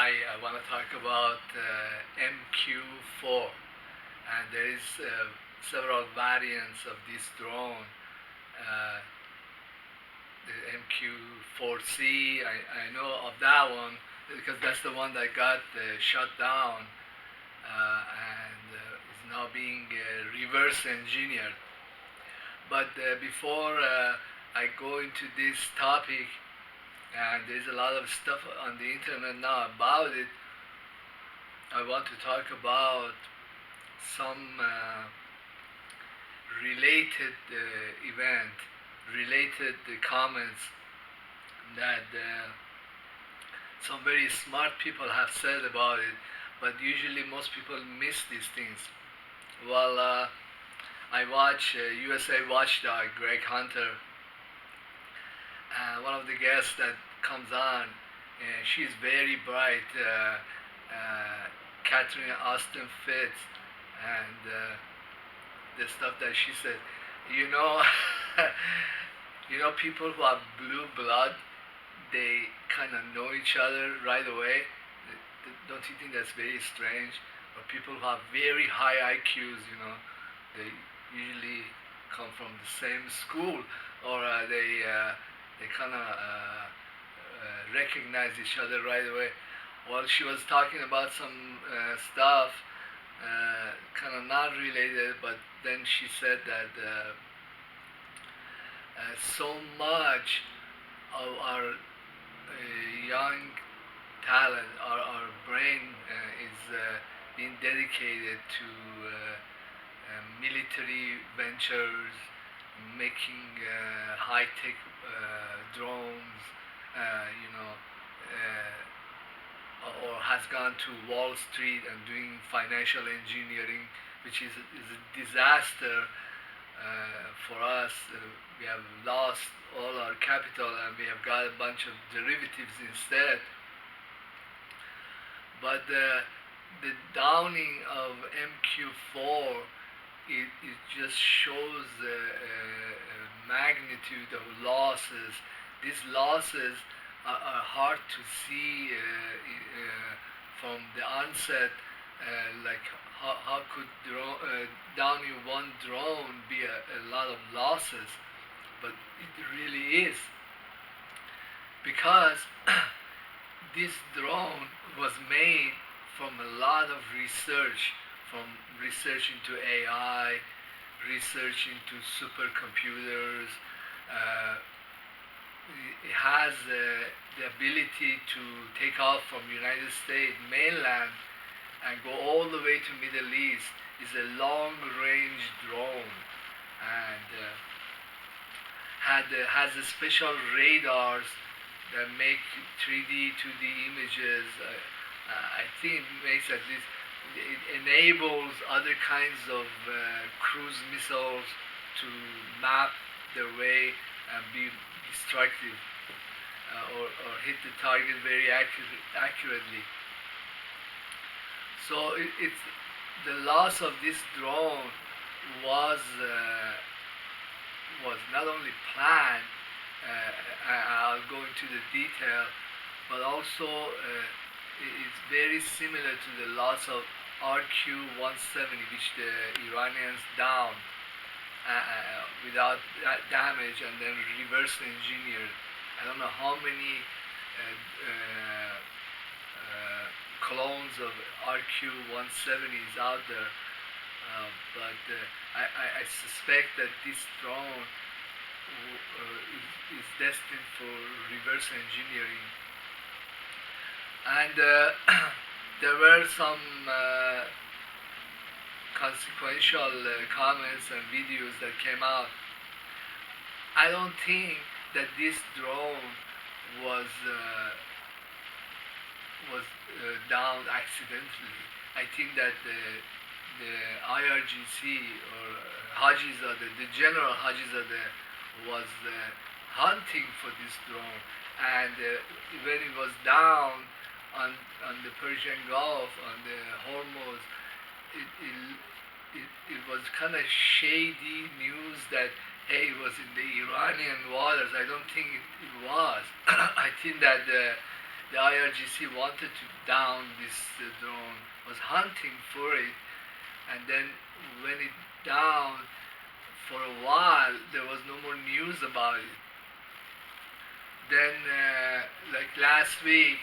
Hi, I want to talk about MQ4, and there is several variants of this drone. Uh, the MQ4C, I know of that one because that's the one that got shut down and is now being reverse engineered. But before I go into this topic, and there's a lot of stuff on the internet now about it, I want to talk about some related event, related comments that some very smart people have said about it, but usually most people miss these things. Well, I watch USA Watchdog, Greg Hunter, one of the guests that comes on, she's very bright, Catherine Austin Fitz, and the stuff that she said. You know, people who have blue blood, they kind of know each other right away. Don't you think that's very strange? Or people who have very high IQs, they usually come from the same school, or they kind of recognize each other right away. Well, she was talking about some stuff, kind of not related, but then she said that so much of our young talent, our brain is being dedicated to military ventures, making high-tech drones, you know, or has gone to Wall Street and doing financial engineering, which is a disaster for us. We have lost all our capital and we have got a bunch of derivatives instead. But the downing of MQ4, it just shows the magnitude of losses. These losses are hard to see from the onset. Like how could downing one drone be a lot of losses? But it really is, because this drone was made from a lot of research, from research into AI, research into supercomputers. Uh, it has the ability to take off from United States mainland and go all the way to Middle East. It's a long-range drone, and has a special radars that make 3D, 2D images. I think it makes at least, it enables other kinds of cruise missiles to map their way and be destructive, or hit the target very accurately. So it's the loss of this drone was was not only planned. I'll go into the detail, but also it's very similar to the loss of RQ-170, which the Iranians downed without damage and then reverse engineered. I don't know how many clones of RQ-170s out there, but I suspect that this drone is destined for reverse engineering. And there were some consequential comments and videos that came out. I don't think that this drone was downed accidentally. I think that the IRGC, or Hajizadeh, the General Hajizadeh, was hunting for this drone, and when it was down on the Persian Gulf, on the Hormuz, it was kind of shady news that, hey, it was in the Iranian waters. I don't think it was. I think that the IRGC wanted to down this drone, was hunting for it, and then when it down, for a while there was no more news about it. Then, like last week,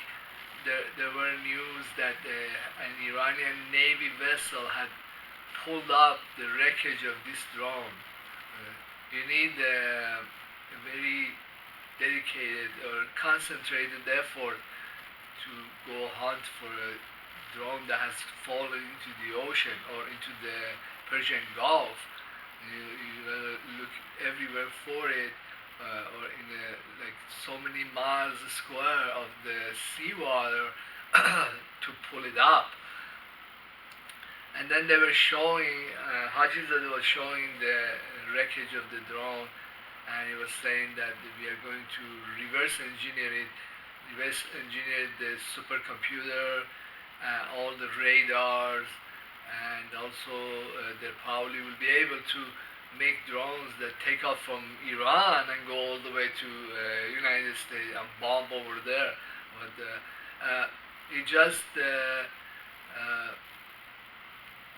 there were news that an Iranian Navy vessel had pulled up the wreckage of this drone. You need a very dedicated or concentrated effort to go hunt for a drone that has fallen into the ocean or into the Persian Gulf. You gotta look everywhere for it, or in like so many miles square of the seawater to pull it up. And then they were showing, Hajizadeh was showing the wreckage of the drone, and he was saying that we are going to reverse engineer the supercomputer, all the radars, and also they probably will be able to make drones that take off from Iran and go all the way to United States and bomb over there. But it just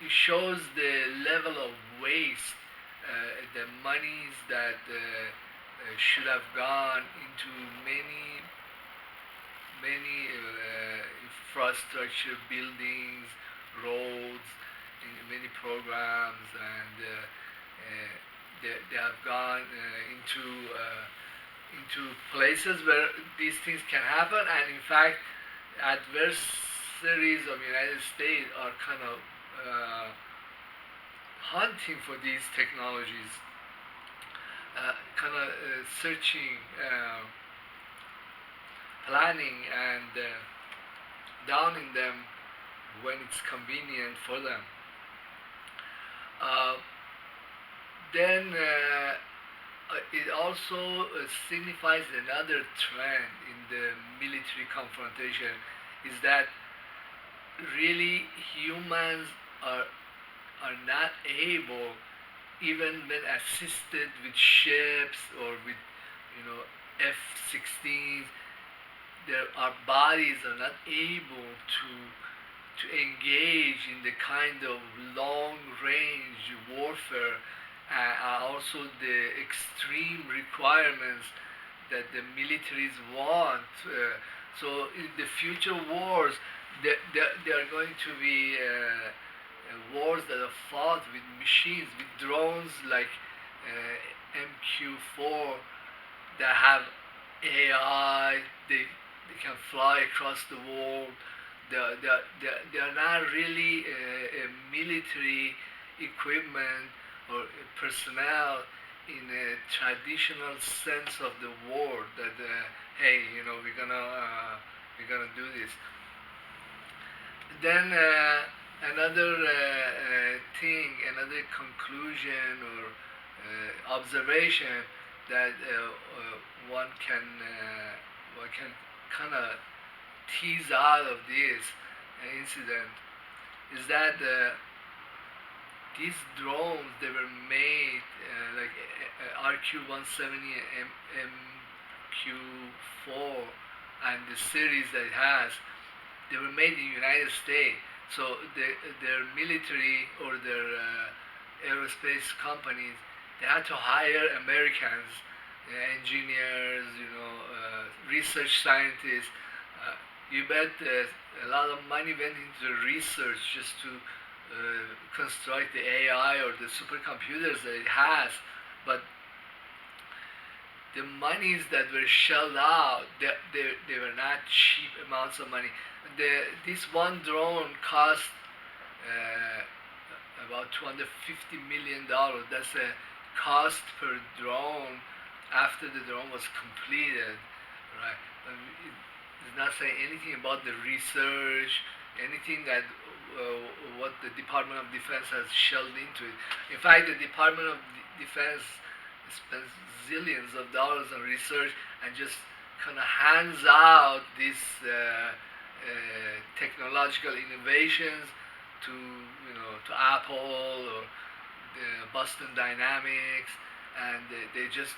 it shows the level of waste, the monies that should have gone into many infrastructure buildings, roads, in many programs, and they have gone into places where these things can happen. And in fact, adversaries of the United States are kind of hunting for these technologies, kind of searching, planning, and downing them when it's convenient for them. Uh, then it also signifies another trend in the military confrontation, is that really humans are not able, even when assisted with ships or with F-16s, our bodies are not able to engage in the kind of long range warfare, also the extreme requirements that the militaries want. So in the future wars, there are going to be wars that are fought with machines, with drones like MQ-4 that have AI. They can fly across the world. They are not really a military equipment or personnel in a traditional sense of the word. That hey, we're gonna do this. Then another conclusion or observation that one can kind of tease out of this incident is that these drones, they were made like RQ-170 MQ-4 and the series that it has, they were made in the United States. So their military or their aerospace companies, they had to hire Americans, engineers, research scientists. You bet a lot of money went into research just to construct the AI or the supercomputers that it has. But the monies that were shelled out, they were not cheap amounts of money. This one drone cost about $250 million. That's a cost per drone after the drone was completed, right? It's not saying anything about the research, anything that what the Department of Defense has shelled into it. In fact, the Department of Defense spends zillions of dollars on research and just kind of hands out these technological innovations to to Apple or Boston Dynamics, and they just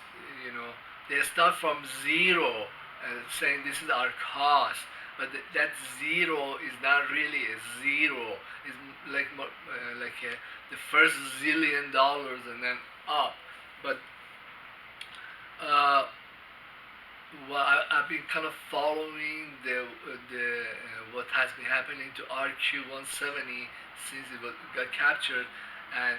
they start from zero, saying this is our cost, but that zero is not really a zero. It's like the first zillion dollars and then up. But uh, well, I've been kind of following what has been happening to RQ-170 since got captured, and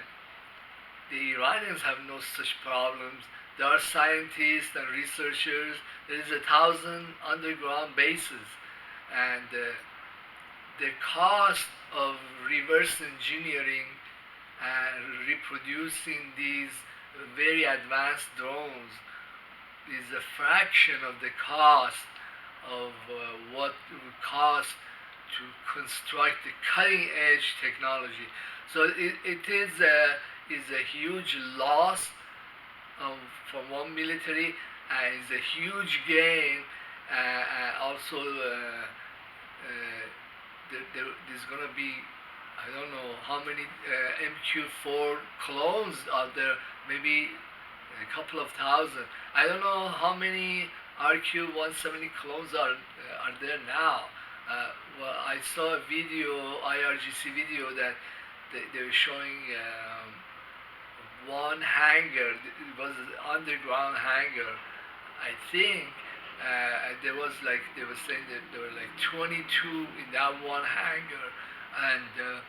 the Iranians have no such problems. There are scientists and researchers. There is 1,000 underground bases, and the cost of reverse engineering and reproducing these very advanced drones is a fraction of the cost of what it would cost to construct the cutting edge technology. So it is a huge loss from one military, and it's a huge gain. Also, there's gonna be, I don't know how many MQ4 clones out there, maybe a couple of thousand. I don't know how many RQ-170 clones are there now. Well, I saw a video, IRGC video, that they were showing one hangar. It was an underground hangar. I think they were saying that there were like 22 in that one hangar, and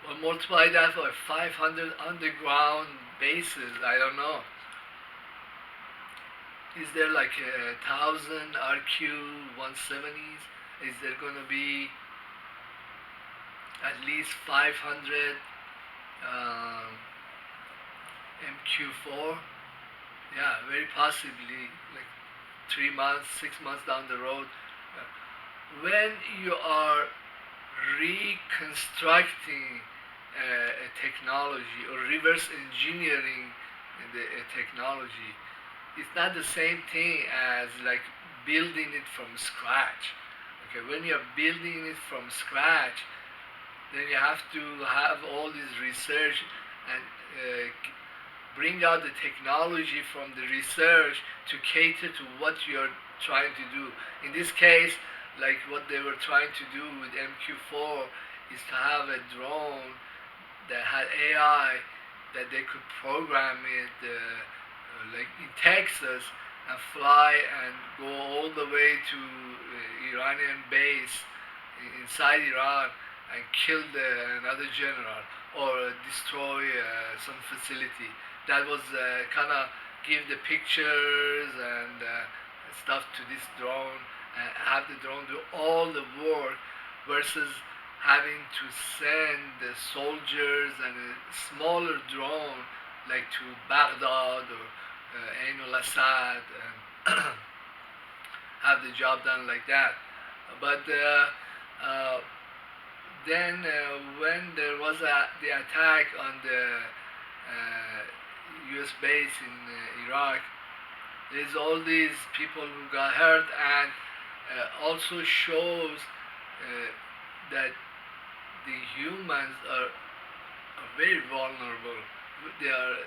well, multiply that by 500 underground bases. I don't know. Is there like 1,000 RQ 170s? Is there gonna be at least 500 um, MQ4? Yeah, very possibly like 3 months, 6 months down the road. When you are reconstructing a technology or reverse engineering a technology, it's not the same thing as like building it from scratch. Okay, when you're building it from scratch, then you have to have all this research and bring out the technology from the research to cater to what you're trying to do. In this case, like what they were trying to do with MQ4 is to have a drone that had AI, that they could program it like in Texas and fly and go all the way to Iranian base inside Iran and kill another general or destroy some facility. That was kind of give the pictures and stuff to this drone and have the drone do all the work versus having to send the soldiers and a smaller drone like to Baghdad or Ain al-Assad and have the job done like that. But then when there was the attack on the U.S. base in Iraq, there's all these people who got hurt, and also shows that the humans are very vulnerable. They are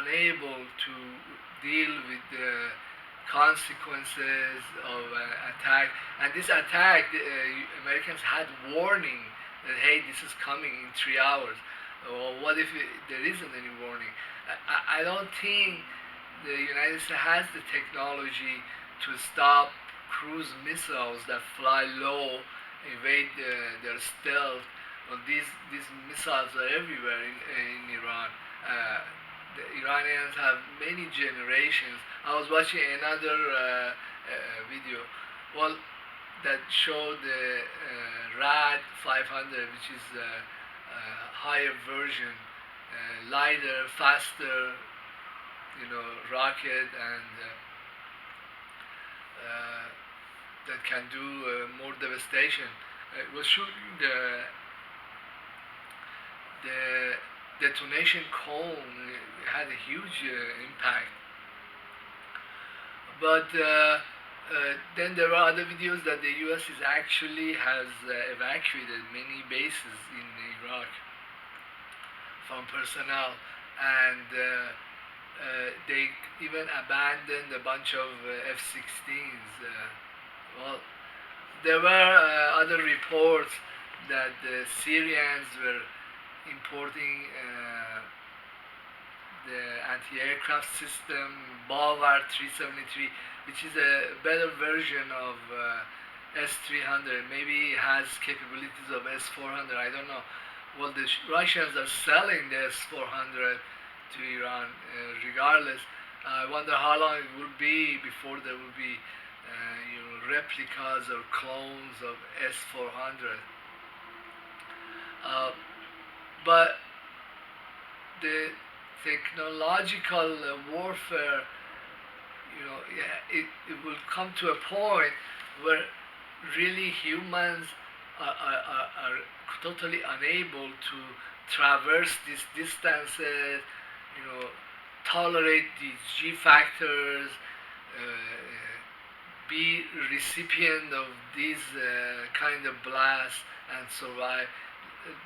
unable to deal with the consequences of an attack. And this attack, the Americans had warning that hey, this is coming in 3 hours. Or what if there isn't any warning? I don't think the United States has the technology to stop cruise missiles that fly low, evade their stealth. Well, these missiles are everywhere in Iran. The Iranians have many generations. I was watching another video, well, that showed the RAD 500, which is a higher version, lighter, faster, rocket, and that can do more devastation. It was shooting the detonation cone had a huge impact. But then there are other videos that the U.S. is actually has evacuated many bases in Iraq from personnel, and they even abandoned a bunch of F-16s Well, there were other reports that the Syrians were importing the anti-aircraft system Bavar 373, which is a better version of S-300. Maybe it has capabilities of S-400. I don't know. Well, the Russians are selling the S-400 to Iran, regardless. I wonder how long it will be before there will be, replicas or clones of S-400. Uh, but the technological warfare, it will come to a point where really humans are totally unable to traverse these distances, tolerate these G factors, be recipient of these kind of blasts and survive.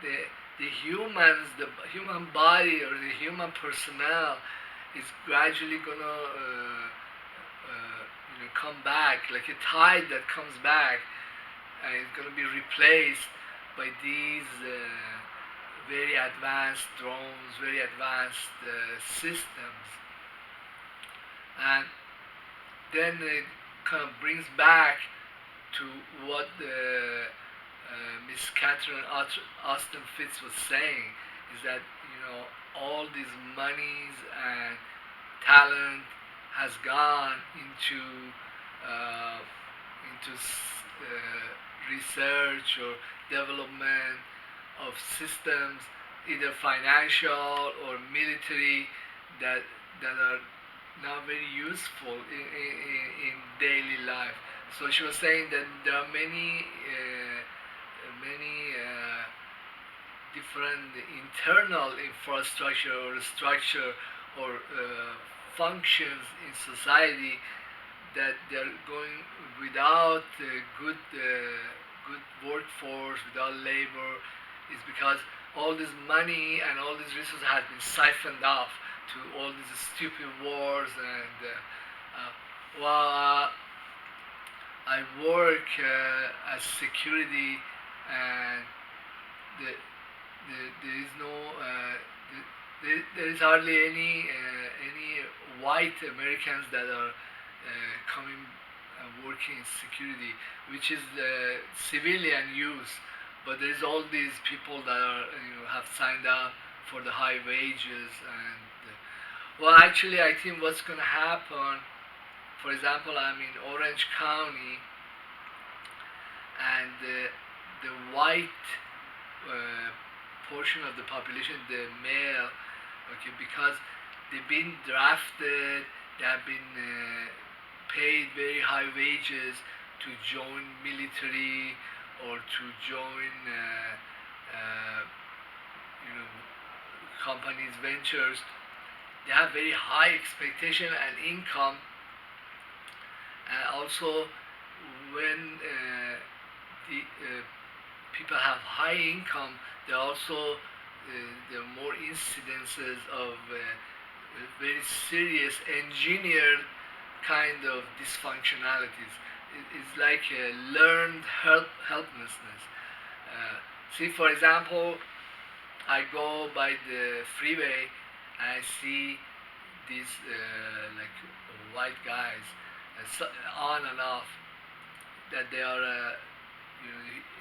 The, the humans, the human body or the human personnel is gradually gonna come back like a tide that comes back, and it's gonna be replaced by these very advanced drones, very advanced systems. And then it kind of brings back to what Miss Catherine Austin Fitz was saying, is that all these monies and talent has gone uh, into research or development of systems, either financial or military, that are not very useful in daily life. So she was saying that there are many different internal infrastructure or structure or functions in society that they're going without good workforce, without labor, is because all this money and all these resources has been siphoned off to all these stupid wars. And while I work as security, and the, there is no there is hardly any white Americans that are coming and working in security, which is civilian use. But there is all these people that are have signed up for the high wages. And well, actually, I think what's going to happen. For example, I'm in Orange County, and the white uh, portion of the population, the male, okay, because they've been drafted, they have been paid very high wages to join military or to join uh, you know companies ventures. They have very high expectation and income. And also, when the people have high income, there are also there are more incidences of very serious engineered kind of dysfunctionalities. It's like a learned helplessness. See, for example, I go by the freeway and I see these like white guys on and off, that they are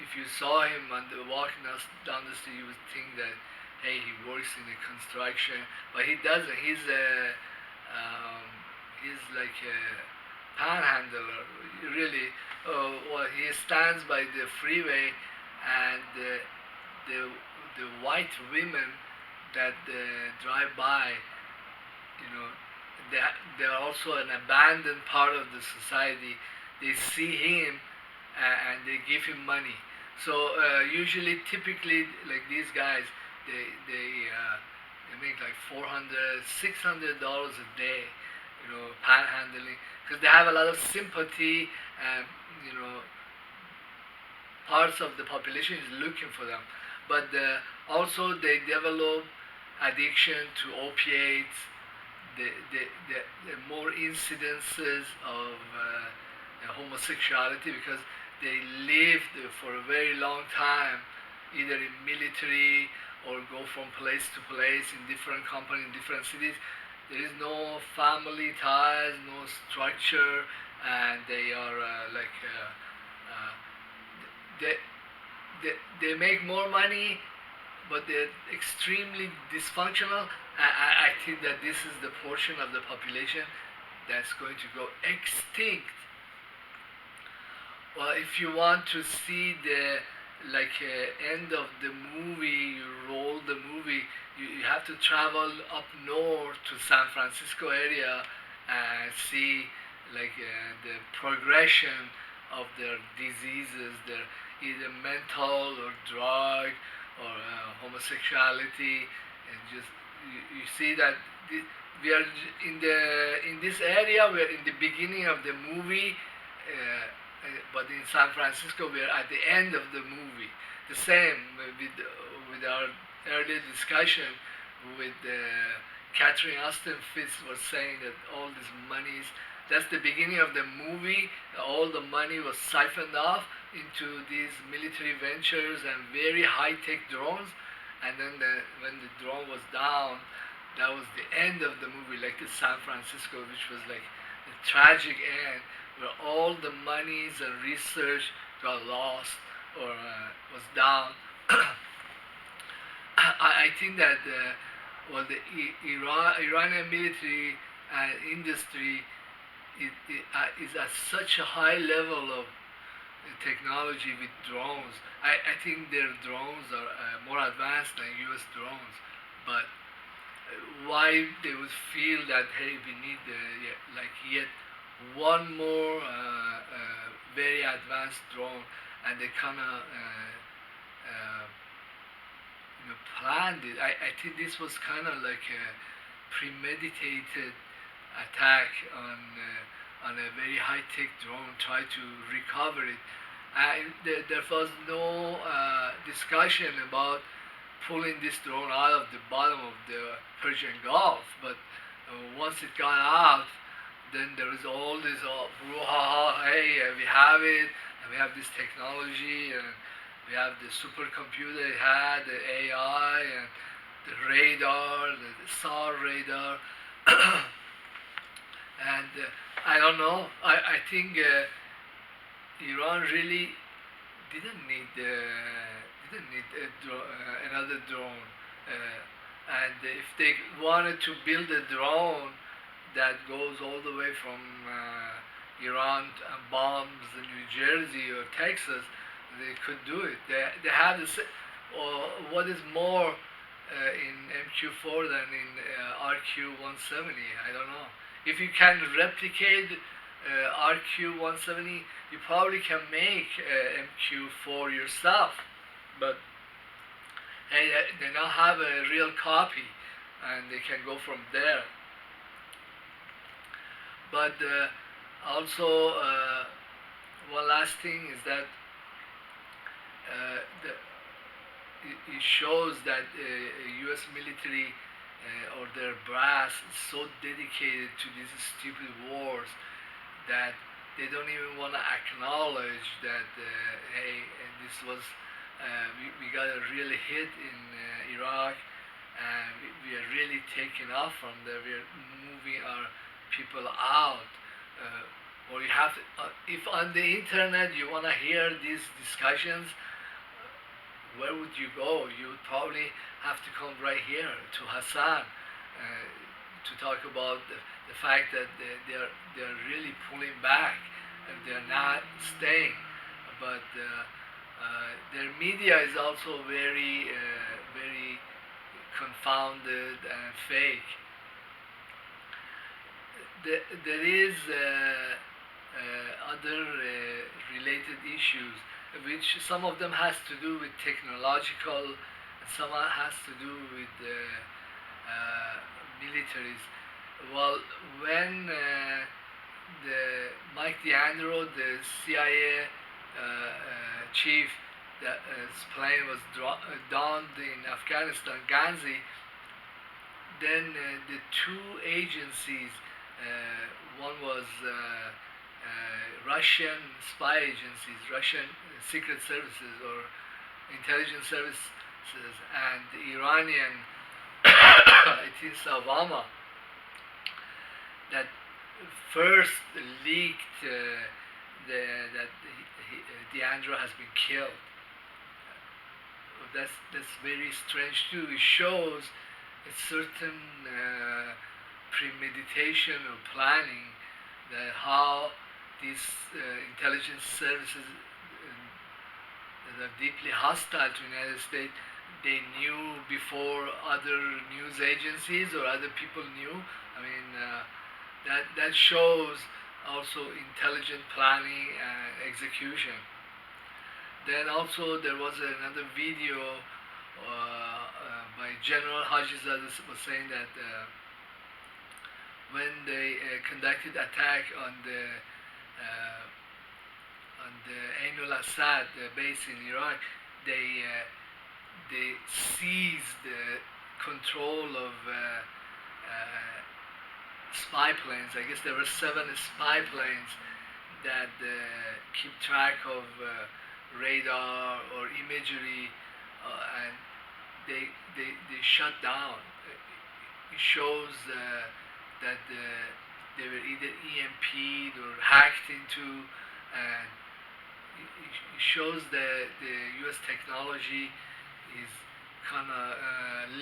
if you saw him on the walking down the street, you would think that, hey, he works in the construction, but he doesn't. He's like a panhandler, really. Well, he stands by the freeway, and the the white women that drive by, you know, they they're also an abandoned part of the society. They see him and they give him money. So usually, typically, like these guys, they make like 400, $600 a day, panhandling, because they have a lot of sympathy, and you know parts of the population is looking for them. But also they develop addiction to opiates. The more incidences of homosexuality, because they lived for a very long time either in military or go from place to place in different companies in different cities. There is no family ties, no structure, and they are uh, they, they make more money, but they're extremely dysfunctional. I think that this is the portion of the population that's going to go extinct. Well, if you want to see the end of the movie, you roll the movie, you have to travel up north to San Francisco area and see the progression of their diseases, their either mental or drug or homosexuality, and just you see that we are in this area. We are in the beginning of the movie, but in San Francisco we are at the end of the movie. The same with our earlier discussion with Catherine Austin Fitz was saying that all these monies, that's the beginning of the movie. All the money was siphoned off into these military ventures and very high-tech drones. And then when the drone was down, that was the end of the movie, like the San Francisco, which was like the tragic end, where all the monies and research got lost or was down. I think that the Iranian military industry is at such a high level of technology with drones. I think their drones are more advanced than U.S. drones, but why they would feel that, hey, we need yet one more very advanced drone, and they kind of planned it. I think this was kind of like a premeditated attack on a very high-tech drone, try to recover it. There was no discussion about pulling this drone out of the bottom of the Persian Gulf, but once it got out, then there was all this brouhaha, hey, we have it, and we have this technology, and we have the supercomputer it had, the AI, and the radar, the SAR radar. And I don't know, I think Iran really didn't need another drone. And if they wanted to build a drone that goes all the way from Iran and bombs New Jersey or Texas, they could do it. They have this. Or what is more in MQ4 than in RQ-170? I don't know. If you can replicate RQ-170, you probably can make MQ4 yourself. But they now have a real copy, and they can go from there. But also, one last thing is that it shows that U.S. military or their brass is so dedicated to these stupid wars that they don't even want to acknowledge that hey, this was we got a really hit in Iraq, and we are really taking off from there. We are moving our people out. Or you have to, if on the internet you want to hear these discussions, where would you go? You would probably have to come right here to Hassan to talk about the fact that they're really pulling back and they're not staying. But their media is also very confounded and fake. There is other related issues, which some of them has to do with technological, and some has to do with militaries. Well, when the Mike DeAndro, the CIA chief, that his plane was downed in Afghanistan, Ghazni, then the two agencies, one was Russian spy agencies, Russian secret services or intelligence services, and the Iranian, it is Obama, that first leaked that D'Andro has been killed. That's very strange too. It shows a certain premeditation or planning that how these intelligence services that are deeply hostile to the United States, they knew before other news agencies or other people knew. I mean, that shows also intelligent planning and execution. Then also there was another video by General Hajizadeh was saying that when they conducted attack on the Ain al-Assad base in Iraq, they seized the control of spy planes. I guess there were 7 spy planes that keep track of radar or imagery, and they shut down. It shows that they were either EMP'd or hacked into, and it shows that the U.S. technology is kind of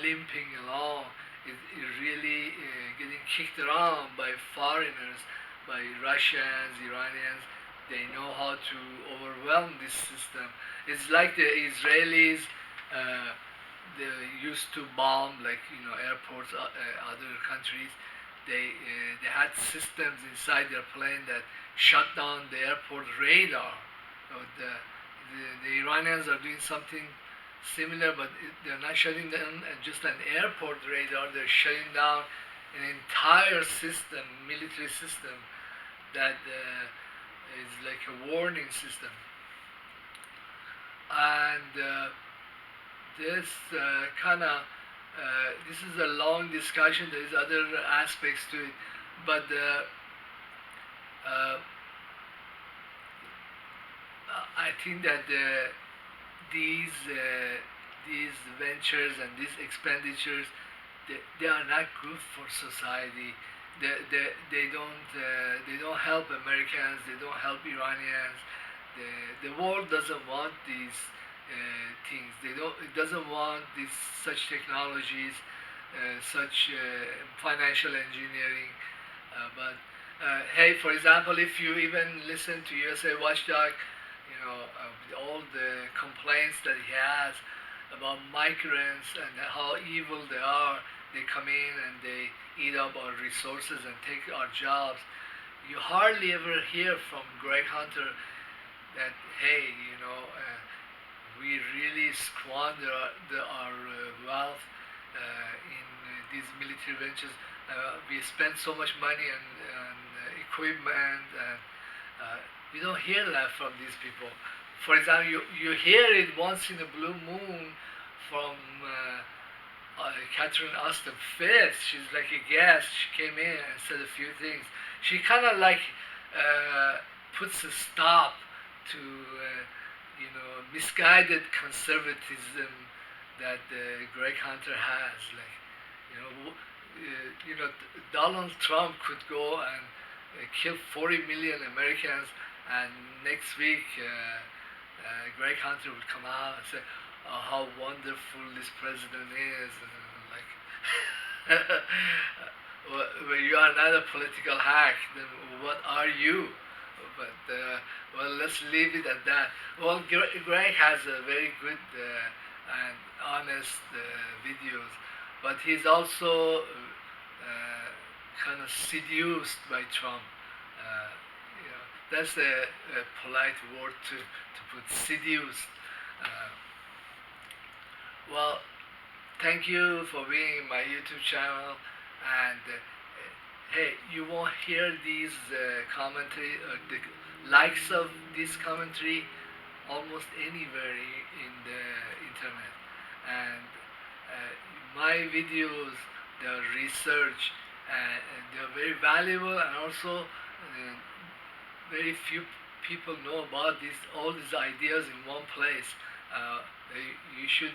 limping along. It really getting kicked around by foreigners, by Russians, Iranians. They know how to overwhelm this system. It's like the Israelis. They used to bomb, like airports, other countries. They had systems inside their plane that shut down the airport radar. So the Iranians are doing something similar, but they're not shutting down just an airport radar. They're shutting down an entire system, military system, that is like a warning system. And this kind of this is a long discussion. There's other aspects to it, but I think that these ventures and these expenditures, they are not good for society. They don't help Americans. They don't help Iranians. The world doesn't want these things. It doesn't want these such technologies, such financial engineering. But hey, for example, if you even listen to USA Watchdog, with all the complaints that he has about migrants and how evil they are, they come in and they eat up our resources and take our jobs. You hardly ever hear from Greg Hunter that, hey, we really squander our wealth in these military ventures. We spend so much money on equipment, and you don't hear that from these people. For example, you hear it once in a blue moon from Catherine Austin Fitz. She's like a guest. She came in and said a few things. She kind of like puts a stop to misguided conservatism that Greg Hunter has. Like Donald Trump could go and kill 40 million Americans, and next week Greg Hunter would come out and say, oh, how wonderful this president is, and like, well, you are not a political hack, then what are you? But well, let's leave it at that. Well, Greg has a very good and honest videos, but he's also kind of seduced by Trump. That's a polite word to put, seduced. Well, thank you for being in my YouTube channel, and hey, you won't hear these commentary or the likes of this commentary almost anywhere in the internet. And my videos, they are research, and they are very valuable, and also very few people know about all these ideas in one place. You should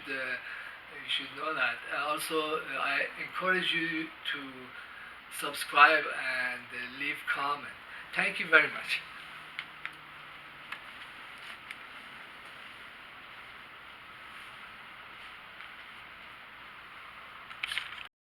know that. Also, I encourage you to subscribe and leave comment. Thank you very much.